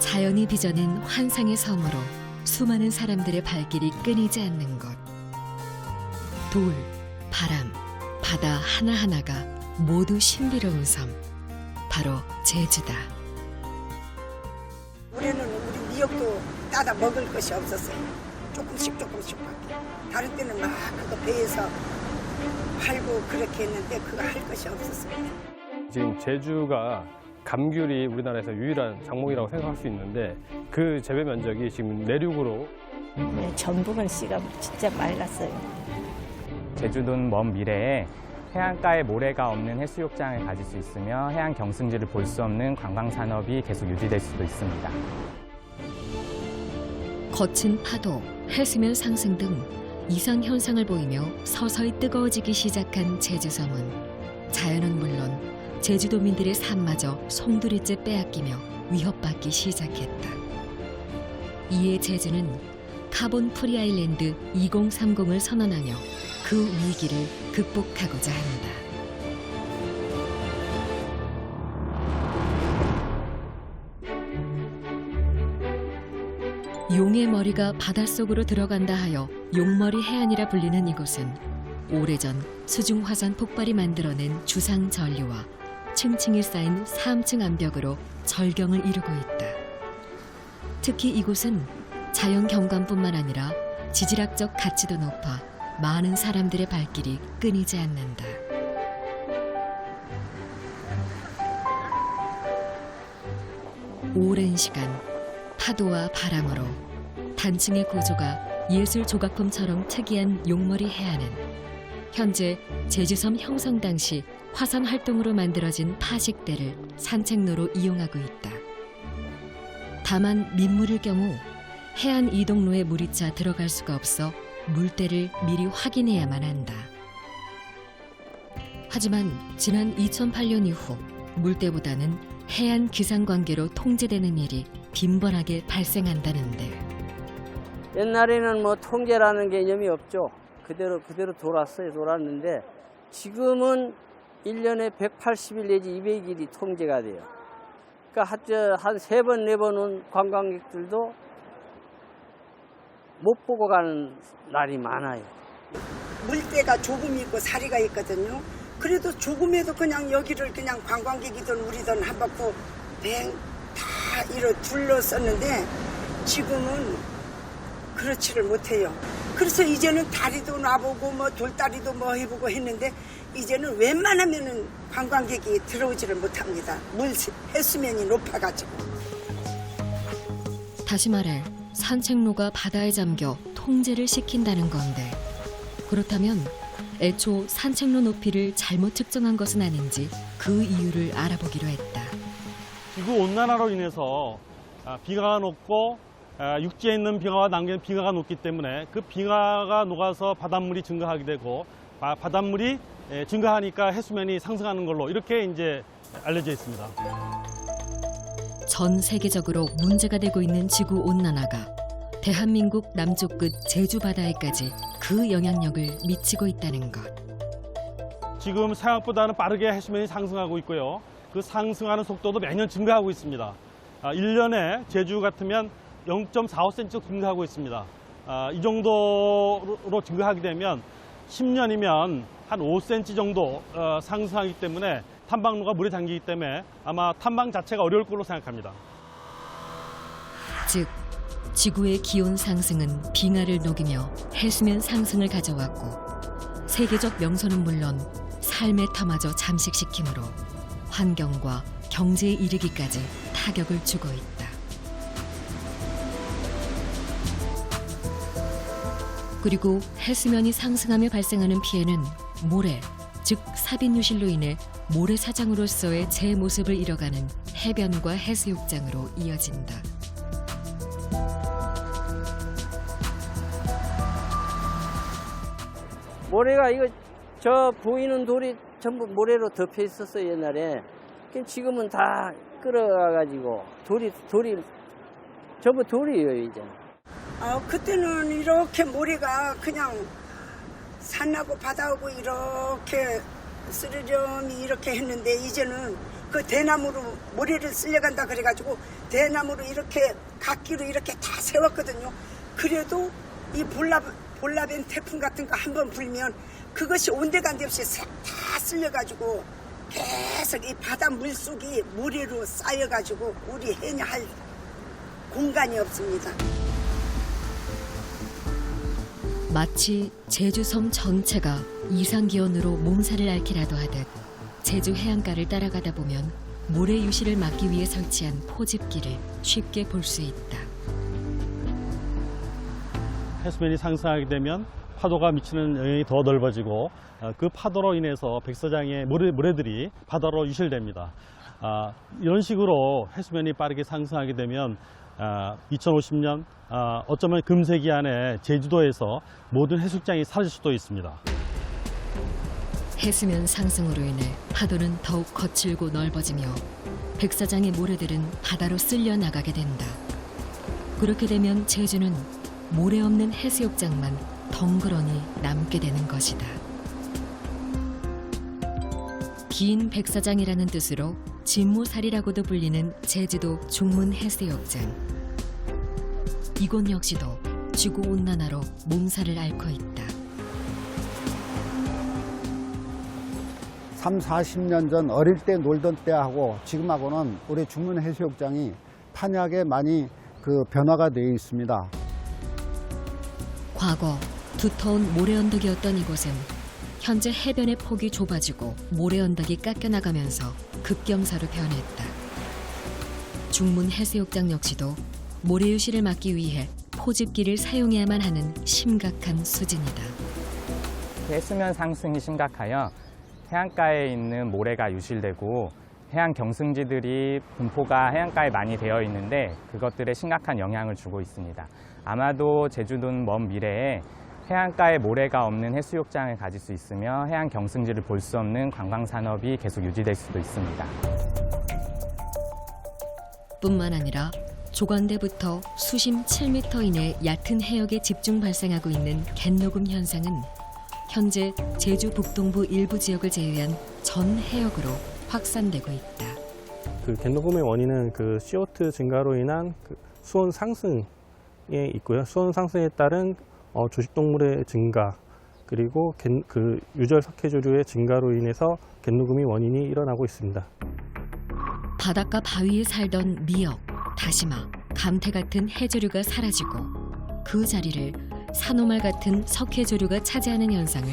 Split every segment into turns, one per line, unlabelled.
자연이 빚어낸 환상의 섬으로 수많은 사람들의 발길이 끊이지 않는 곳. 돌, 바람, 바다 하나하나가 모두 신비로운 섬. 바로 제주다.
올해는 우리 미역도 따다 먹을 것이 없었어요. 조금씩 밖에. 다른 때는 막 그거 배에서 팔고 그렇게 했는데 그거 할 것이 없었어요.
지금 제주가 감귤이 우리나라에서 유일한 작목이라고 생각할 수 있는데 그 재배 면적이 지금 내륙으로
전북은 씨가 진짜 맑았어요.
제주도는 먼 미래에 해안가에 모래가 없는 해수욕장을 가질 수 있으며 해안 경승지를 볼 수 없는 관광 산업이 계속 유지될 수도 있습니다.
거친 파도, 해수면 상승 등 이상 현상을 보이며 서서히 뜨거워지기 시작한 제주섬은 자연은 물론 제주도민들의 삶마저 송두리째 빼앗기며 위협받기 시작했다. 이에 제주는 카본 프리 아일랜드 2030을 선언하며 그 위기를 극복하고자 한다. 용의 머리가 바닷속으로 들어간다 하여 용머리 해안이라 불리는 이곳은 오래전 수중화산 폭발이 만들어낸 주상 전류와 층층이 쌓인 3층 암벽으로 절경을 이루고 있다. 특히 이곳은 자연 경관뿐만 아니라 지질학적 가치도 높아 많은 사람들의 발길이 끊이지 않는다. 오랜 시간 파도와 바람으로 단층의 구조가 예술 조각품처럼 특이한 용머리 해안은 현재 제주섬 형성 당시 화산 활동으로 만들어진 파식대를 산책로로 이용하고 있다. 다만 민물일 경우 해안 이동로에 물이 차 들어갈 수가 없어 물때를 미리 확인해야만 한다. 하지만 지난 2008년 이후 물때보다는 해안 기상 관계로 통제되는 일이 빈번하게 발생한다는데.
옛날에는 뭐 통제라는 개념이 없죠. 그대로 돌았는데 지금은 1년에 180일 내지 200일이 통제가 돼요. 그러니까 한 3번, 4번은 관광객들도 못 보고 가는 날이 많아요.
물때가 조금 있고 사리가 있거든요. 그래도 조금에도 그냥 여기를 그냥 관광객이든 우리든 한 바퀴 다 둘러섰는데 지금은 그렇지를 못해요. 그래서 이제는 다리도 놔보고 뭐 돌다리도 뭐 해보고 했는데 이제는 웬만하면은 관광객이 들어오지를 못합니다. 해수면이 높아가지고.
다시 말해 산책로가 바다에 잠겨 통제를 시킨다는 건데, 그렇다면 애초 산책로 높이를 잘못 측정한 것은 아닌지 그 이유를 알아보기로 했다.
지구 온난화로 인해서 비가가 녹고 육지에 있는 빙하와 남기는 빙하가 녹기 때문에 그 빙하가 녹아서 바닷물이 증가하게 되고 바닷물이 증가하니까 해수면이 상승하는 걸로 이렇게 이제 알려져 있습니다.
전 세계적으로 문제가 되고 있는 지구 온난화가 대한민국 남쪽 끝 제주 바다에까지 그 영향력을 미치고 있다는 것.
지금 생각보다는 빠르게 해수면이 상승하고 있고요. 그 상승하는 속도도 매년 증가하고 있습니다. 1년에 제주 같으면 0.45cm 증가하고 있습니다. 이 정도로 증가하게 되면 10년이면 한 5cm 정도 상승하기 때문에 탐방로가 물에 잠기기 때문에 아마 탐방 자체가 어려울 걸로 생각합니다.
즉, 지구의 기온 상승은 빙하를 녹이며 해수면 상승을 가져왔고 세계적 명소는 물론 삶의 터마저 잠식시키므로 환경과 경제에 이르기까지 타격을 주고 있다. 그리고 해수면이 상승하며 발생하는 피해는 모래, 즉 사빈유실로 인해 모래사장으로서의 제 모습을 잃어가는 해변과 해수욕장으로 이어진다.
모래가 저 보이는 돌이 전부 모래로 덮여 있었어요, 옛날에. 지금은 다 끌어가가지고 돌이 전부 돌이에요, 이제.
그때는 이렇게 모래가 그냥 산하고 바다하고 이렇게 쓰르렴이 이렇게 했는데 이제는 그 대나무로 모래를 쓸려간다 그래가지고 대나무로 이렇게 각기로 이렇게 다 세웠거든요. 그래도 이 볼라벤 태풍 같은 거 한번 불면 그것이 온데간데 없이 다 쓸려가지고 계속 이 바다 물속이 모래로 쌓여가지고 우리 해녀 할 공간이 없습니다.
마치 제주섬 전체가 이상기온으로 몸살을 앓기라도 하듯 제주 해안가를 따라가다 보면 모래 유실을 막기 위해 설치한 포집기를 쉽게 볼 수 있다.
해수면이 상승하게 되면 파도가 미치는 영향이 더 넓어지고 그 파도로 인해서 백사장의 모래들이 바다로 유실됩니다. 이런 식으로 해수면이 빠르게 상승하게 되면 2050년 어쩌면 금세기 안에 제주도에서 모든 해수욕장이 사라질 수도 있습니다.
해수면 상승으로 인해 파도는 더욱 거칠고 넓어지며 백사장의 모래들은 바다로 쓸려 나가게 된다. 그렇게 되면 제주는 모래 없는 해수욕장만 덩그러니 남게 되는 것이다. 긴 백사장이라는 뜻으로 진모살이라고도 불리는 제주도 중문해수욕장. 이곳 역시도 지구온난화로 몸살을 앓고 있다.
3, 40년 전 어릴 때 놀던 때하고 지금하고는 우리 중문해수욕장이 판약에 많이 변화가 되어 있습니다.
과거 두터운 모래 언덕이었던 이곳은 현재 해변의 폭이 좁아지고 모래 언덕이 깎여나가면서 급경사로 변했다. 중문 해수욕장 역시도 모래 유실을 막기 위해 포집기를 사용해야만 하는 심각한 수준이다.
해수면 상승이 심각하여 해안가에 있는 모래가 유실되고 해안 경승지들이 분포가 해안가에 많이 되어 있는데 그것들에 심각한 영향을 주고 있습니다. 아마도 제주도는 먼 미래에 해안가에 모래가 없는 해수욕장을 가질 수 있으며 해안 경승지를 볼 수 없는 관광산업이 계속 유지될 수도 있습니다.
뿐만 아니라 조간대부터 수심 7m 이내 얕은 해역에 집중 발생하고 있는 갯녹음 현상은 현재 제주 북동부 일부 지역을 제외한 전 해역으로 확산되고 있다.
그 갯녹음의 원인은 그 CO2 증가로 인한 그 수온 상승에 있고요. 수온 상승에 따른 주식동물의 증가 그리고 그 유절 석회조류의 증가로 인해서 갯녹음이 원인이 일어나고 있습니다.
바닷가 바위에 살던 미역, 다시마, 감태 같은 해조류가 사라지고 그 자리를 산호말 같은 석회조류가 차지하는 현상을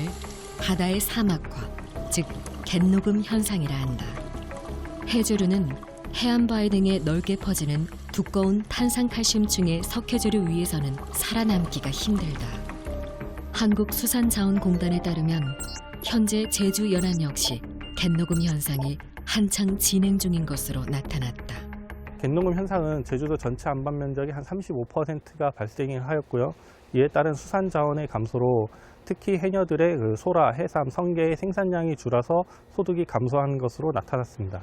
바다의 사막화, 즉 갯녹음 현상이라 한다. 해조류는 해안바위 등에 넓게 퍼지는 두꺼운 탄산칼슘층의 석회조류 위에서는 살아남기가 힘들다. 한국수산자원공단에 따르면 현재 제주 연안 역시 갯녹음 현상이 한창 진행 중인 것으로 나타났다.
갯녹음 현상은 제주도 전체 안반 면적의 한 35%가 발생하였고요. 이에 따른 수산 자원의 감소로 특히 해녀들의 그 소라, 해삼, 성게의 생산량이 줄어서 소득이 감소한 것으로 나타났습니다.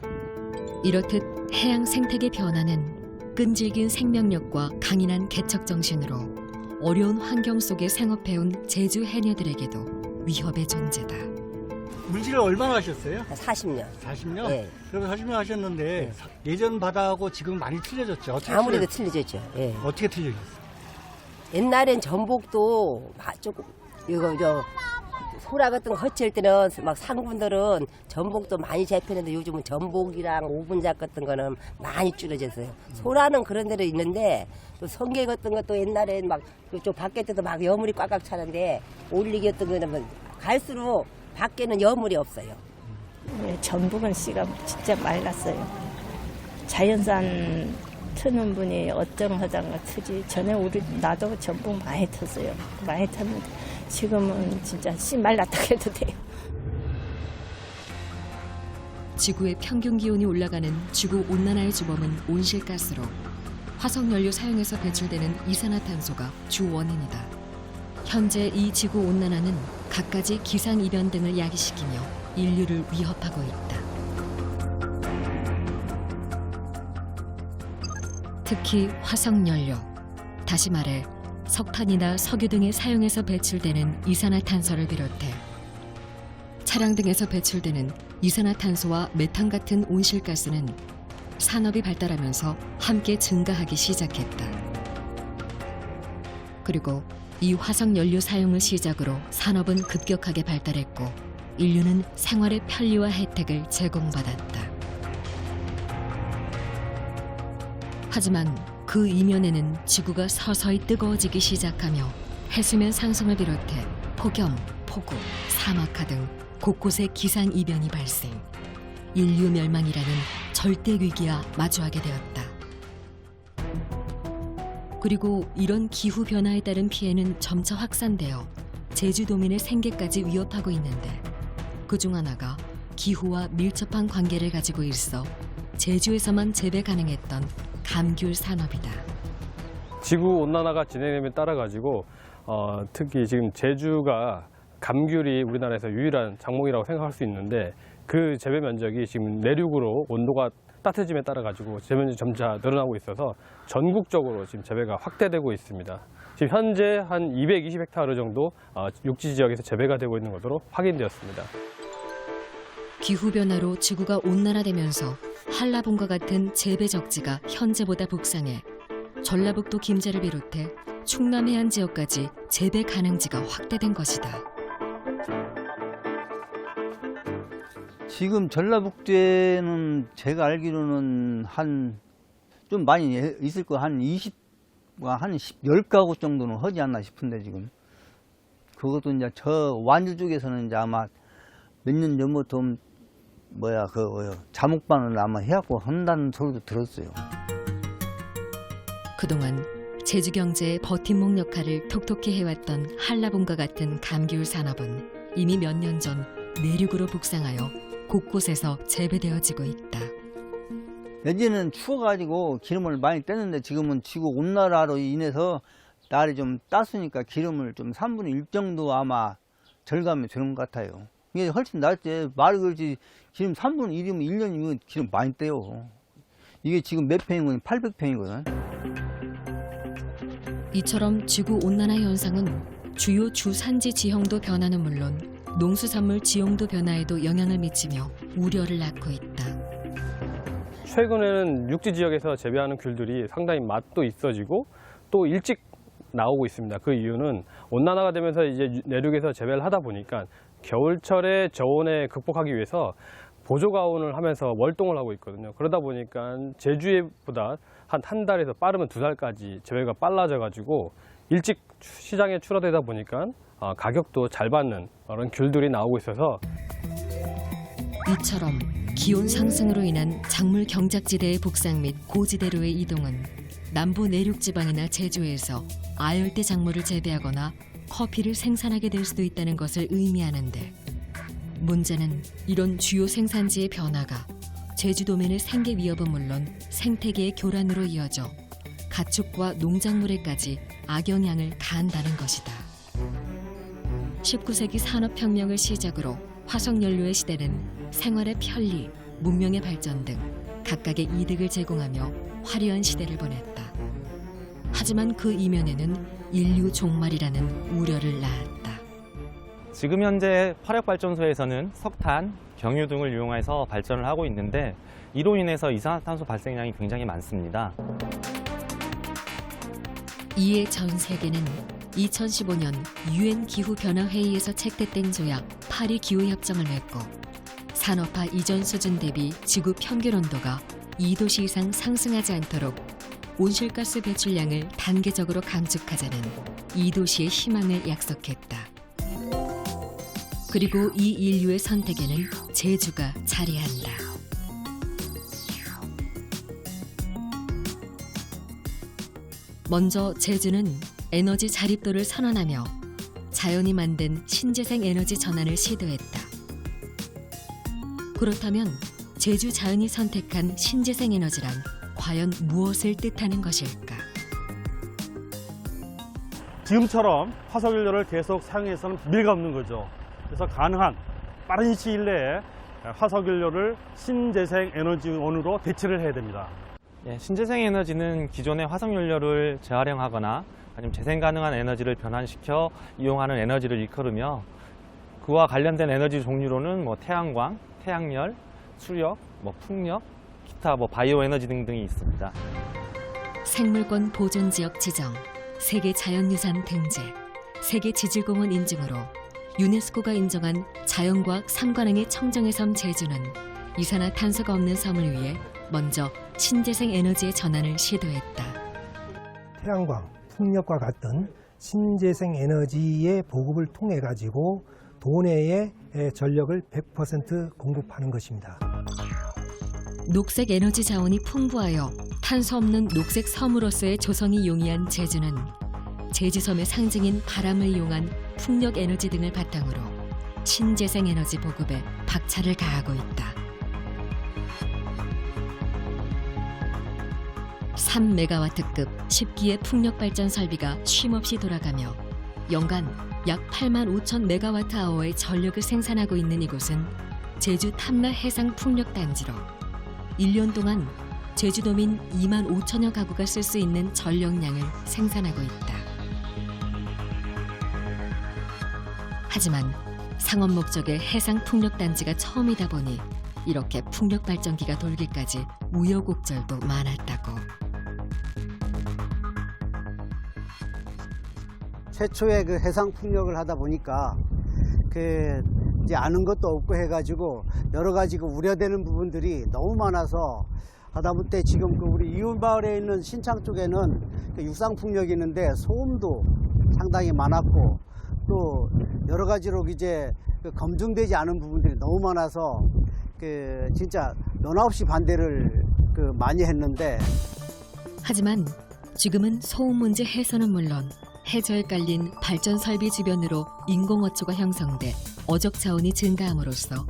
이렇듯 해양 생태계 변화는 끈질긴 생명력과 강인한 개척 정신으로 어려운 환경 속에 생업해온 제주 해녀들에게도 위협의 존재다.
물질을 얼마나 하셨어요?
40년.
40년?
예.
그럼 40년 하셨는데 예전 바다하고 지금 많이 틀려졌죠? 어떻게
아무래도 틀려졌죠. 예.
어떻게 틀려졌어요?
옛날엔 전복도 조금 소라 같은 거 허치할 때는 막 상군들은 전복도 많이 잡히는데 요즘은 전복이랑 오분작 같은 거는 많이 줄어졌어요. 소라는 그런 데로 있는데 또 성게 같은 것도 옛날엔 막 저 밖에 때도 막 여물이 꽉꽉 차는데 올리기 같은 거는 갈수록 밖에는 여물이 없어요.
전복은 씨가 진짜 말랐어요. 자연산 트는 분이 어쩜 하다가 트지. 전에 나도 전복 많이 텄어요. 많이 텄는데 지금은 진짜 씨 말랐다 해도 돼요.
지구의 평균 기온이 올라가는 지구 온난화의 주범은 온실가스로 화석연료 사용에서 배출되는 이산화탄소가 주 원인이다. 현재 이 지구 온난화는 갖가지 기상이변 등을 야기시키며 인류를 위협하고 있다. 특히 화석연료, 다시 말해 석탄이나 석유 등의 사용에서 배출되는 이산화탄소를 비롯해 차량 등에서 배출되는 이산화탄소와 메탄 같은 온실가스는 산업이 발달하면서 함께 증가하기 시작했다. 그리고 이 화석연료 사용을 시작으로 산업은 급격하게 발달했고 인류는 생활의 편리와 혜택을 제공받았다. 하지만 그 이면에는 지구가 서서히 뜨거워지기 시작하며 해수면 상승을 비롯해 폭염, 폭우, 사막화 등 곳곳에 기상이변이 발생, 인류 멸망이라는 절대 위기와 마주하게 되었다. 그리고 이런 기후변화에 따른 피해는 점차 확산되어 제주도민의 생계까지 위협하고 있는데 그중 하나가 기후와 밀접한 관계를 가지고 있어 제주에서만 재배 가능했던 감귤 산업이다.
지구 온난화가 진행됨에 따라 가지고 특히 지금 제주가 감귤이 우리나라에서 유일한 작목이라고 생각할 수 있는데 그 재배 면적이 지금 내륙으로 온도가 따뜻해짐에 따라 가지고 재배 면적이 점차 늘어나고 있어서 전국적으로 지금 재배가 확대되고 있습니다. 지금 현재 한 220헥타르 정도 육지 지역에서 재배가 되고 있는 것으로 확인되었습니다.
기후변화로 지구가 온난화되면서 한라봉과 같은 재배 적지가 현재보다 북상해 전라북도 김제를 비롯해 충남 해안 지역까지 재배 가능지가 확대된 것이다.
지금 전라북도에는 제가 알기로는 좀 많이 있을 거 한 10가구 정도는 하지 않나 싶은데 지금 그것도 이제 저 완주 쪽에서는 이제 아마 몇 년 전부터 자목반을 아마 해갖고 한다는 소리도 들었어요.
그동안 제주 경제의 버팀목 역할을 톡톡히 해왔던 한라봉과 같은 감귤 산업은 이미 몇 년 전 내륙으로 북상하여 곳곳에서 재배되어지고 있다.
예전에는 추워가지고 기름을 많이 뗐는데 지금은 지구 온난화로 인해서 날이 좀 따스니까 기름을 좀 3분의 1 정도 아마 절감이 되는 것 같아요. 이게 훨씬 낫지. 말이 그렇지 기름 3분의 1이면 1년이면 기름 많이 떼요. 이게 지금 몇 평이거든? 800평이거든.
이처럼 지구 온난화 현상은 주요 주산지 지형도 변화는 물론 농수산물 지형도 변화에도 영향을 미치며 우려를 낳고 있다.
최근에는 육지 지역에서 재배하는 귤들이 상당히 맛도 있어지고 또 일찍 나오고 있습니다. 그 이유는 온난화가 되면서 이제 내륙에서 재배를 하다 보니까 겨울철에 저온에 극복하기 위해서 보조 가온을 하면서 월동을 하고 있거든요. 그러다 보니까 제주에보다 한 달에서 빠르면 2달까지 재배가 빨라져 가지고 일찍 시장에 출하되다 보니까 가격도 잘 받는 그런 귤들이 나오고 있어서
이처럼 기온 상승으로 인한 작물 경작지대의 북상 및 고지대로의 이동은 남부 내륙 지방이나 제주에서 아열대 작물을 재배하거나 커피를 생산하게 될 수도 있다는 것을 의미하는데 문제는 이런 주요 생산지의 변화가 제주도민의 생계 위협은 물론 생태계의 교란으로 이어져 가축과 농작물에까지 악영향을 가한다는 것이다. 19세기 산업혁명을 시작으로 화석연료의 시대는 생활의 편리, 문명의 발전 등 각각의 이득을 제공하며 화려한 시대를 보냈다. 하지만 그 이면에는 인류 종말이라는 우려를 낳았다.
지금 현재 화력발전소에서는 석탄, 경유 등을 이용해서 발전을 하고 있는데 이로 인해서 이산화탄소 발생량이 굉장히 많습니다.
이에 전 세계는 2015년 유엔 기후변화회의에서 채택된 조약 파리 기후협정을 맺고 산업화 이전 수준 대비 지구 평균 온도가 2도씨 이상 상승하지 않도록 온실가스 배출량을 단계적으로 감축하자는 2도씨의 희망을 약속했다. 그리고 이 인류의 선택에는 제주가 자리한다. 먼저 제주는 에너지 자립도를 선언하며 자연이 만든 신재생 에너지 전환을 시도했다. 그렇다면 제주 자연이 선택한 신재생 에너지란 과연 무엇을 뜻하는 것일까?
지금처럼 화석연료를 계속 사용해서는 미래가 없는 거죠. 그래서 가능한 빠른 시일 내에 화석연료를 신재생 에너지원으로 대체를 해야 됩니다.
신재생 에너지는 기존의 화석연료를 재활용하거나 아니면 재생 가능한 에너지를 변환시켜 이용하는 에너지를 일컬으며 그와 관련된 에너지 종류로는 태양광,
태양열, 수력, 풍력, 기타 바이오 에너지 등등이 있습니다.
생물권 보존지역 지정, 세계 자연유산 등재, 세계 지질공원 인증으로 유네스코가 인정한 자연과학 3관왕의 청정의 섬 제주는 이산화탄소가 없는 섬을 위해 먼저 신재생 에너지의 전환을 시도했다.
태양광, 풍력과 같은 신재생 에너지의 보급을 통해 가지고 도내에 전력을 100% 공급하는 것입니다.
녹색 에너지 자원이 풍부하여 탄소 없는 녹색 섬으로서의 조성이 용이한 제주는 제주섬의 상징인 바람을 이용한 풍력 에너지 등을 바탕으로 신재생 에너지 보급에 박차를 가하고 있다. 3메가와트급 10기의 풍력 발전 설비가 쉼없이 돌아가며 연간 약 8만 5천 메가와트아워의 전력을 생산하고 있는 이곳은 제주 탐라 해상 풍력 단지로 1년 동안 제주도민 2만 5천여 가구가 쓸 수 있는 전력량을 생산하고 있다. 하지만 상업 목적의 해상 풍력 단지가 처음이다 보니 이렇게 풍력 발전기가 돌기까지 우여곡절도 많았다고.
최초의 그 해상 풍력을 하다 보니까 이제 아는 것도 없고 해가지고 여러 가지 우려되는 부분들이 너무 많아서 하다못해 지금 우리 이웃 마을에 있는 신창 쪽에는 육상 풍력이 있는데 소음도 상당히 많았고 또 여러 가지로 이제 검증되지 않은 부분들이 너무 많아서 진짜 너나 없이 반대를 많이 했는데
하지만 지금은 소음 문제 해소는 물론 해저에 깔린 발전 설비 주변으로 인공어초가 형성돼 어적 자원이 증가함으로써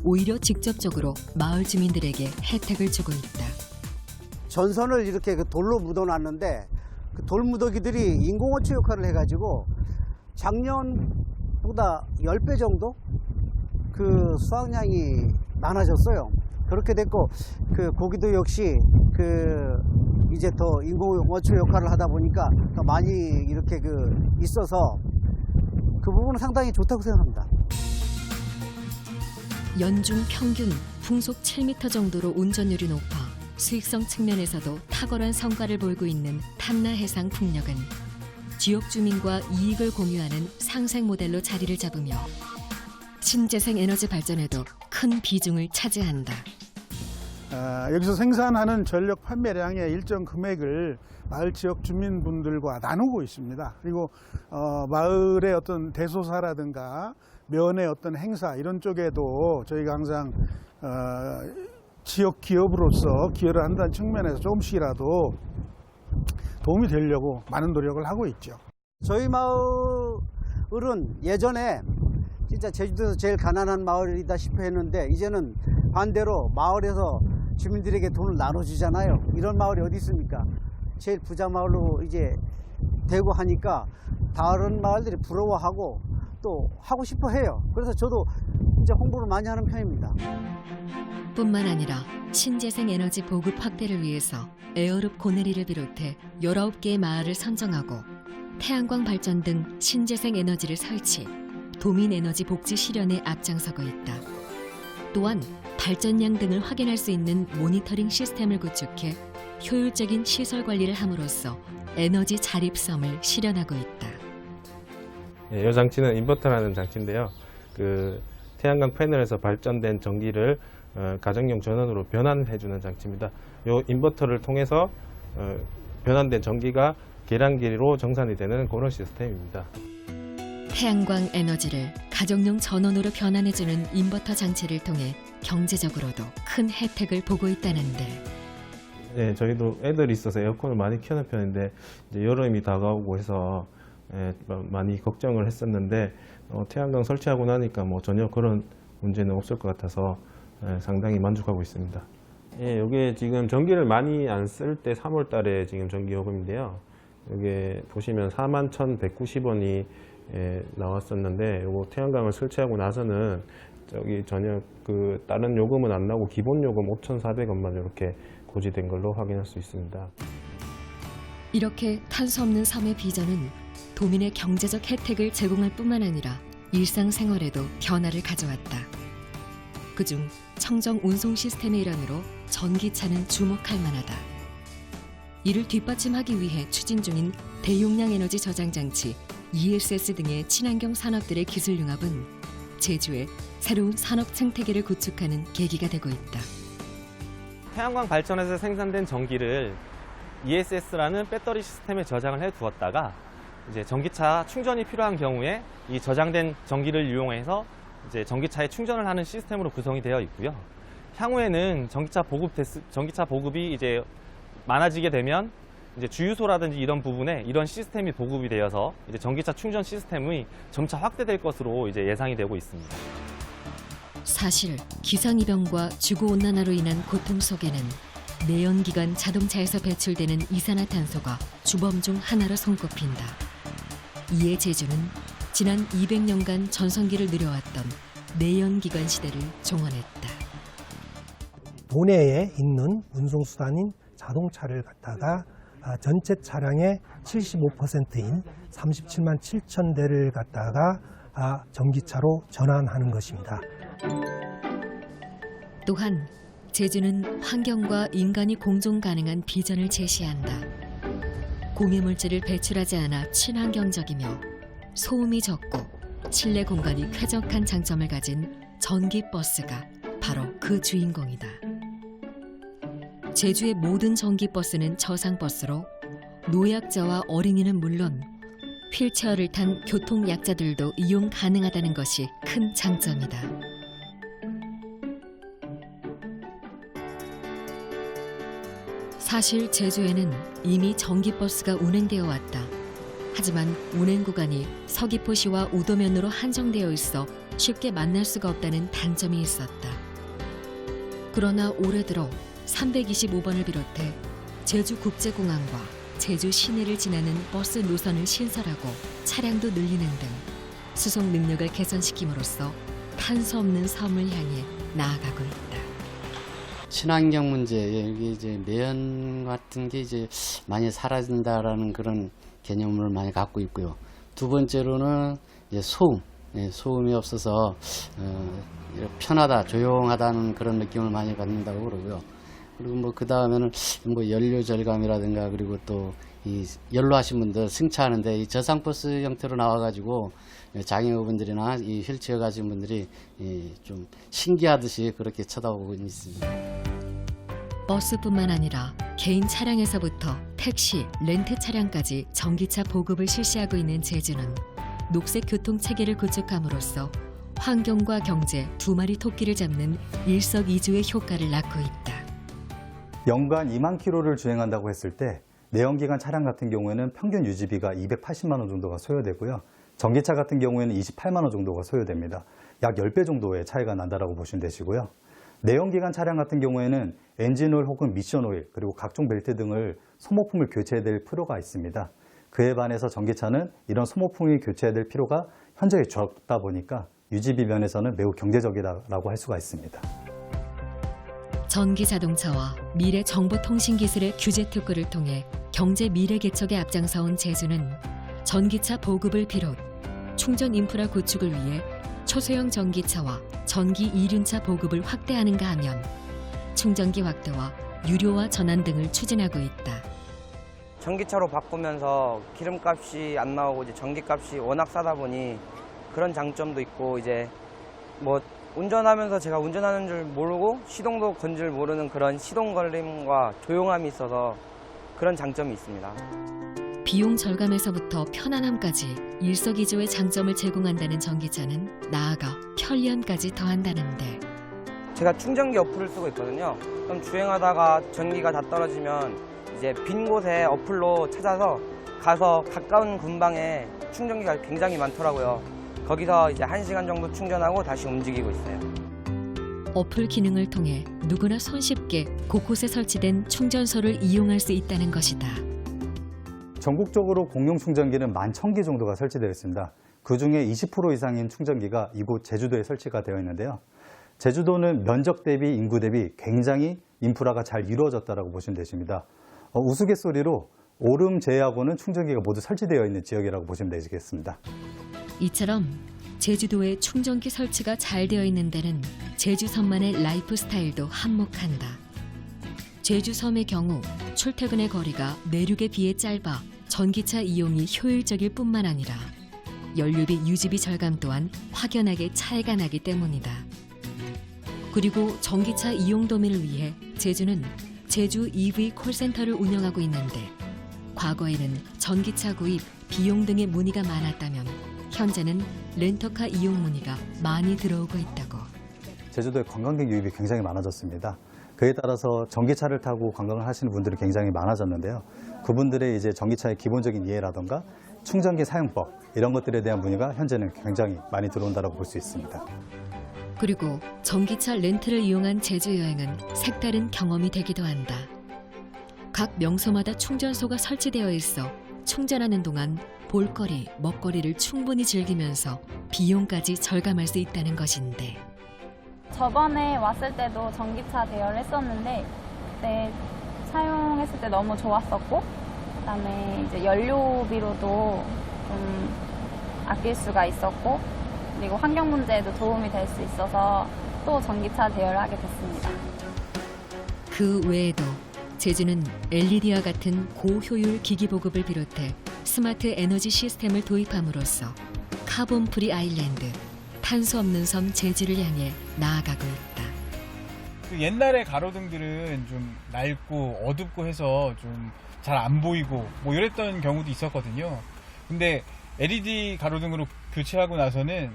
오히려 직접적으로 마을 주민들에게 혜택을 주고 있다.
전선을 이렇게 돌로 묻어놨는데 돌무더기들이 인공어초 역할을 해가지고 작년보다 10배 정도 수확량이 많아졌어요. 그렇게 됐고 고기도 역시 이제 더 인공어초 역할을 하다 보니까 더 많이 이렇게 있어서 그 부분은 상당히 좋다고 생각합니다.
연중 평균 풍속 7m 정도로 운전율이 높아 수익성 측면에서도 탁월한 성과를 보이고 있는 탐라 해상 풍력은 지역 주민과 이익을 공유하는 상생 모델로 자리를 잡으며 신재생 에너지 발전에도 큰 비중을 차지한다.
여기서 생산하는 전력 판매량의 일정 금액을 마을 지역 주민분들과 나누고 있습니다. 그리고 마을의 어떤 대소사라든가 면의 어떤 행사 이런 쪽에도 저희가 항상 지역 기업으로서 기여를 한다는 측면에서 조금씩이라도 도움이 되려고 많은 노력을 하고 있죠.
저희 마을은 예전에 진짜 제주도에서 제일 가난한 마을이다시피 했는데 이제는 반대로 마을에서 주민들에게 돈을 나눠주잖아요. 이런 마을이 어디 있습니까? 제일 부자 마을로 이제 되고 하니까 다른 마을들이 부러워하고 또 하고 싶어 해요. 그래서 저도 이제 홍보를 많이 하는 편입니다.
뿐만 아니라 신재생 에너지 보급 확대를 위해서 에어룹 고내리를 비롯해 19개의 마을을 선정하고 태양광 발전 등 신재생 에너지를 설치, 도민 에너지 복지 실현에 앞장서고 있다. 또한 발전량 등을 확인할 수 있는 모니터링 시스템을 구축해 효율적인 시설 관리를 함으로써 에너지 자립섬을 실현하고 있다.
이 장치는 인버터라는 장치인데요. 태양광 패널에서 발전된 전기를 가정용 전원으로 변환해주는 장치입니다. 이 인버터를 통해서 변환된 전기가 계량기로 정산이 되는 그런 시스템입니다.
태양광 에너지를 가정용 전원으로 변환해주는 인버터 장치를 통해 경제적으로도 큰 혜택을 보고 있다는데.
네, 저희도 애들이 있어서 에어컨을 많이 켜는 편인데 이제 여름이 다가오고 해서 많이 걱정을 했었는데 태양광 설치하고 나니까 전혀 그런 문제는 없을 것 같아서 상당히 만족하고 있습니다. 예, 이게 지금 전기를 많이 안 쓸 때 3월 달에 지금 전기 요금인데요. 이게 보시면 41,190원이 나왔었는데 요거 태양광을 설치하고 나서는 전혀 다른 요금은 안 나고 기본 요금 5,400원만 이렇게 고지된 걸로 확인할 수 있습니다.
이렇게 탄소 없는 섬의 비전은 도민의 경제적 혜택을 제공할 뿐만 아니라 일상생활에도 변화를 가져왔다. 그중 청정 운송 시스템의 일환으로 전기차는 주목할 만하다. 이를 뒷받침하기 위해 추진 중인 대용량 에너지 저장 장치 ESS 등의 친환경 산업들의 기술 융합은 제주의 새로운 산업 생태계를 구축하는 계기가 되고 있다.
태양광 발전에서 생산된 전기를 ESS라는 배터리 시스템에 저장을 해 두었다가 이제 전기차 충전이 필요한 경우에 이 저장된 전기를 이용해서 이제 전기차에 충전을 하는 시스템으로 구성이 되어 있고요. 향후에는 전기차 보급이 이제 많아지게 되면 이제 주유소라든지 이런 부분에 이런 시스템이 보급이 되어서 이제 전기차 충전 시스템이 점차 확대될 것으로 이제 예상이 되고 있습니다.
사실 기상이변과 지구온난화로 인한 고통 속에는 내연기관 자동차에서 배출되는 이산화탄소가 주범 중 하나로 손꼽힌다. 이에 제주는 지난 200년간 전성기를 누려왔던 내연기관 시대를 종언했다.
도내에 있는 운송수단인 자동차를 갖다가 전체 차량의 75%인 37만 7천 대를 갖다가 전기차로 전환하는 것입니다.
또한 제주는 환경과 인간이 공존 가능한 비전을 제시한다. 공해물질을 배출하지 않아 친환경적이며 소음이 적고 실내 공간이 쾌적한 장점을 가진 전기버스가 바로 그 주인공이다. 제주의 모든 전기버스는 저상버스로 노약자와 어린이는 물론 휠체어를 탄 교통약자들도 이용 가능하다는 것이 큰 장점이다. 사실 제주에는 이미 전기버스가 운행되어 왔다. 하지만 운행 구간이 서귀포시와 우도면으로 한정되어 있어 쉽게 만날 수가 없다는 단점이 있었다. 그러나 올해 들어 325번을 비롯해 제주국제공항과 제주 시내를 지나는 버스 노선을 신설하고 차량도 늘리는 등 수송 능력을 개선시킴으로써 탄소 없는 섬을 향해 나아가고 있다.
친환경 문제, 이게 이제 매연 같은 게 이제 많이 사라진다라는 그런 개념을 많이 갖고 있고요. 두 번째로는 이제 소음, 소음이 없어서 편하다, 조용하다는 그런 느낌을 많이 받는다고 그러고요. 그리고 뭐 그 다음에는 뭐 연료 절감이라든가 그리고 또 이 연로하신 분들 승차하는데 이 저상버스 형태로 나와가지고 장애우분들이나 이 휠체어 가진 분들이 좀 신기하듯이 그렇게 쳐다보고 있습니다.
버스뿐만 아니라 개인 차량에서부터 택시, 렌트 차량까지 전기차 보급을 실시하고 있는 제주는 녹색 교통 체계를 구축함으로써 환경과 경제 두 마리 토끼를 잡는 일석이조의 효과를 낳고 있다.
연간 2만 킬로를 주행한다고 했을 때 내연기관 차량 같은 경우에는 평균 유지비가 280만 원 정도가 소요되고요. 전기차 같은 경우에는 28만 원 정도가 소요됩니다. 약 10배 정도의 차이가 난다라고 보시면 되시고요. 내연기관 차량 같은 경우에는 엔진오일 혹은 미션오일 그리고 각종 벨트 등을 소모품을 교체해야 될 필요가 있습니다. 그에 반해서 전기차는 이런 소모품이 교체해야 될 필요가 현저히 적다 보니까 유지비 면에서는 매우 경제적이라고 할 수가 있습니다.
전기 자동차와 미래 정보통신 기술의 규제 특구를 통해 경제 미래 개척에 앞장서온 제주는 전기차 보급을 비롯 충전 인프라 구축을 위해 초소형 전기차와 전기 이륜차 보급을 확대하는가 하면 충전기 확대와 유료화 전환 등을 추진하고 있다.
전기차로 바꾸면서 기름값이 안 나오고 이제 전기값이 워낙 싸다 보니 그런 장점도 있고 이제 뭐 운전하면서 제가 운전하는 줄 모르고 시동도 건 줄 모르는 그런 시동 걸림과 조용함이 있어서 그런 장점이 있습니다.
비용 절감에서부터 편안함까지 일석이조의 장점을 제공한다는 전기차는 나아가 편리함까지 더한다는데
제가 충전기 어플을 쓰고 있거든요. 그럼 주행하다가 전기가 다 떨어지면 이제 빈 곳에 어플로 찾아서 가서 가까운 근방에 충전기가 굉장히 많더라고요. 거기서 이제 1시간 정도 충전하고 다시 움직이고 있어요.
어플 기능을 통해 누구나 손쉽게 곳곳에 설치된 충전소를 이용할 수 있다는 것이다.
전국적으로 공용 충전기는 11,000개 정도가 설치되어 있습니다. 그중에 20% 이상인 충전기가 이곳 제주도에 설치가 되어 있는데요. 제주도는 면적 대비 인구 대비 굉장히 인프라가 잘 이루어졌다고 보시면 되십니다. 우스갯소리로 오름 제외하고는 충전기가 모두 설치되어 있는 지역이라고 보시면 되시겠습니다.
이처럼 제주도의 충전기 설치가 잘 되어 있는 데는 제주섬만의 라이프 스타일도 한몫한다. 제주섬의 경우 출퇴근의 거리가 내륙에 비해 짧아 전기차 이용이 효율적일 뿐만 아니라 연료비 유지비 절감 또한 확연하게 차이가 나기 때문이다. 그리고 전기차 이용 도민을 위해 제주는 제주 EV 콜센터를 운영하고 있는데 과거에는 전기차 구입, 비용 등의 문의가 많았다면 현재는 렌터카 이용 문의가 많이 들어오고 있다고.
제주도에 관광객 유입이 굉장히 많아졌습니다. 그에 따라서 전기차를 타고 관광을 하시는 분들이 굉장히 많아졌는데요. 그분들의 이제 전기차의 기본적인 이해라던가 충전기 사용법 이런 것들에 대한 문의가 현재는 굉장히 많이 들어온다고 볼 수 있습니다.
그리고 전기차 렌트를 이용한 제주 여행은 색다른 경험이 되기도 한다. 각 명소마다 충전소가 설치되어 있어 충전하는 동안 볼거리, 먹거리를 충분히 즐기면서 비용까지 절감할 수 있다는 것인데.
저번에 왔을 때도 전기차 대여를 했었는데 그때 사용했을 때 너무 좋았었고 그다음에 이제 연료비로도 좀 아낄 수가 있었고 그리고 환경 문제에도 도움이 될 수 있어서 또 전기차 대여를 하게 됐습니다.
그 외에도 제주는 LED와 같은 고효율 기기 보급을 비롯해 스마트 에너지 시스템을 도입함으로써 카본 프리 아일랜드, 탄소 없는 섬 제주를 향해 나아가고 있다.
그 옛날에 가로등들은 좀 낡고 어둡고 해서 좀 잘 안 보이고 뭐 이랬던 경우도 있었거든요. 근데 LED 가로등으로 교체하고 나서는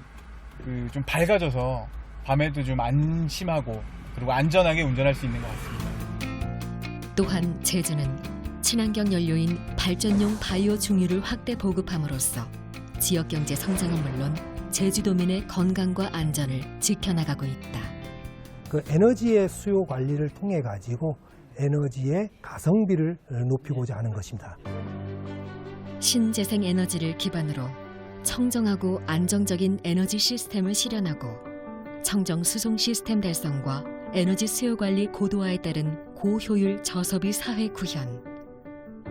그 좀 밝아져서 밤에도 좀 안심하고 그리고 안전하게 운전할 수 있는 것 같습니다.
또한 제주는 친환경 연료인 발전용 바이오 중유를 확대 보급함으로써 지역 경제 성장은 물론 제주도민의 건강과 안전을 지켜나가고 있다.
그 에너지의 수요 관리를 통해 가지고 에너지의 가성비를 높이고자 하는 것입니다.
신재생 에너지를 기반으로 청정하고 안정적인 에너지 시스템을 실현하고 청정 수송 시스템 달성과 에너지 수요 관리 고도화에 따른 고효율 저소비 사회 구현,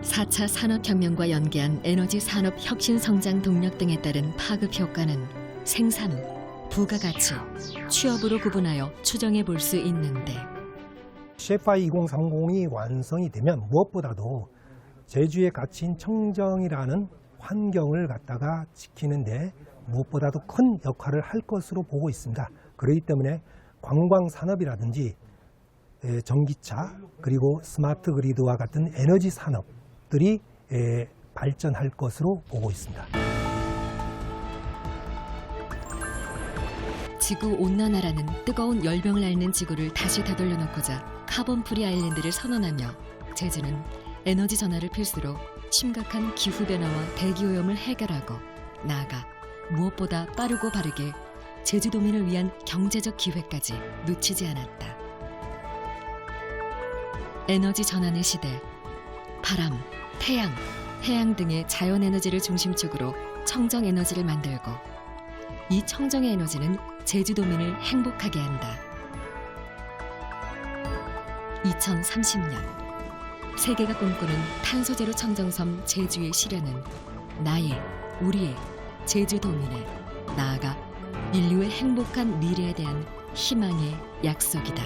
4차 산업혁명과 연계한 에너지 산업 혁신 성장 동력 등에 따른 파급 효과는 생산, 부가가치, 취업으로 구분하여 추정해 볼 수 있는데
CFI 2030이 완성이 되면 무엇보다도 제주의 가치인 청정이라는 환경을 갖다가 지키는데 무엇보다도 큰 역할을 할 것으로 보고 있습니다. 그렇기 때문에 관광 산업이라든지 전기차 그리고 스마트 그리드와 같은 에너지 산업들이 발전할 것으로 보고 있습니다.
지구 온난화라는 뜨거운 열병을 앓는 지구를 다시 되돌려 놓고자 카본 프리 아일랜드를 선언하며 제주는 에너지 전환을 필수로 심각한 기후변화와 대기오염을 해결하고 나아가 무엇보다 빠르고 바르게 제주도민을 위한 경제적 기회까지 놓치지 않았다. 에너지 전환의 시대, 바람, 태양, 해양 등의 자연에너지를 중심축으로 청정에너지를 만들고 이 청정의 에너지는 제주도민을 행복하게 한다. 2030년 세계가 꿈꾸는 탄소제로 청정섬 제주의 실현은 나의, 우리의, 제주도민의, 나아가 인류의 행복한 미래에 대한 희망의 약속이다.